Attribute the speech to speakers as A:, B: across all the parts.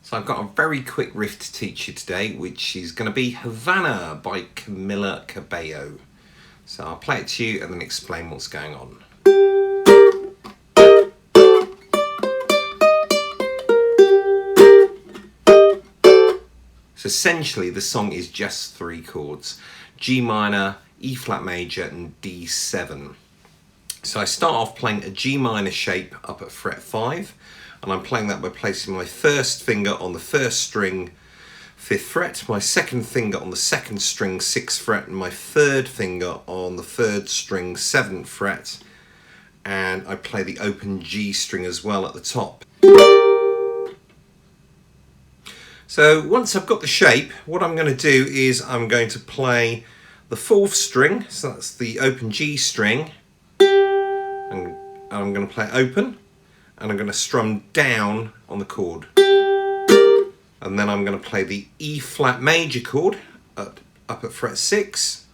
A: So I've got a very quick riff to teach you today, which is going to be Havana by Camila Cabello. So I'll play it to you and then explain what's going on. So essentially the song is just three chords: G minor, E flat major and D7. So I start off playing a G minor shape up at fret 5, and I'm playing that by placing my first finger on the first string, 5th fret, my second finger on the second string, 6th fret, and my third finger on the third string, 7th fret, and I play the open G string as well at the top. So once I've got the shape, what I'm going to do is I'm going to play the 4th string, so that's the open G string, and I'm going to play open, and I'm going to strum down on the chord. And then I'm going to play the E flat major chord up at fret 6.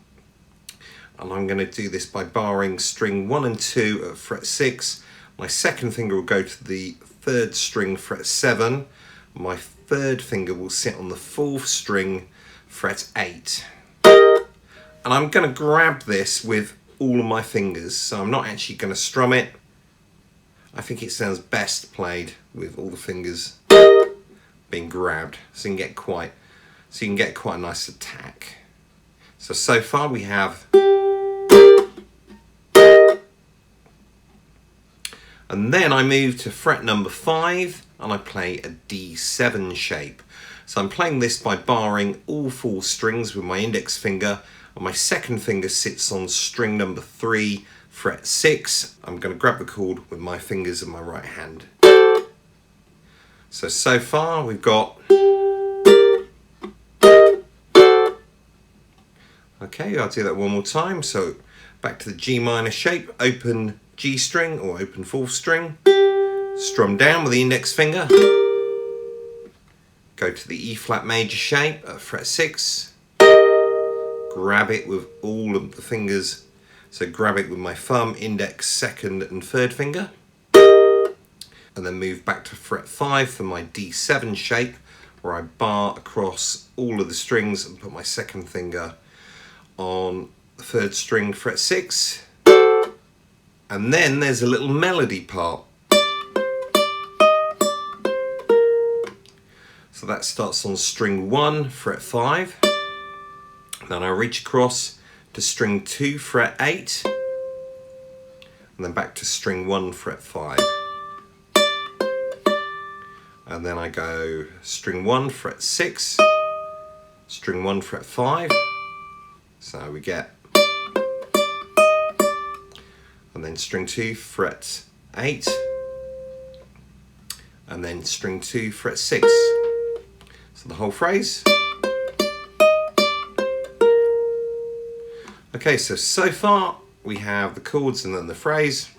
A: And I'm going to do this by barring string 1 and 2 at fret 6. My second finger will go to the 3rd string, fret 7. My third finger will sit on the 4th string, fret 8. And I'm going to grab this with all of my fingers, so I'm not actually going to strum it. I think it sounds best played with all the fingers being grabbed, so you can get quite a nice attack. So far we have, and then I move to fret number 5 and I play a D7 shape. So I'm playing this by barring all 4 strings with my index finger, and my second finger sits on string number 3, fret 6. I'm going to grab the chord with my fingers in my right hand. So far we've got, okay, I'll do that one more time. So back to the G minor shape, open G string or open 4th string, strum down with the index finger, go to the E flat major shape at fret 6, grab it with all of the fingers, so grab it with my thumb, index, second and third finger, and then move back to fret 5 for my D7 shape, where I bar across all of the strings and put my second finger on the 3rd string, fret 6, and then there's a little melody part. So that starts on string 1, fret 5, then I reach across to string 2, fret 8, and then back to string 1, fret 5. And then I go string 1, fret 6, string 1, fret 5, so we get, and then string 2, fret 8, and then string 2, fret 6. So the whole phrase. Okay, so far we have the chords and then the phrase.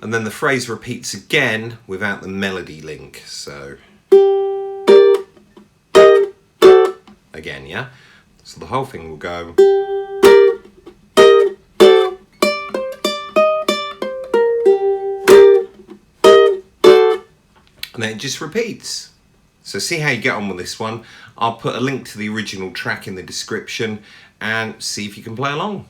A: And then the phrase repeats again without the melody link. So again, yeah? So the whole thing will go. And then it just repeats. So see how you get on with this one. I'll put a link to the original track in the description and see if you can play along.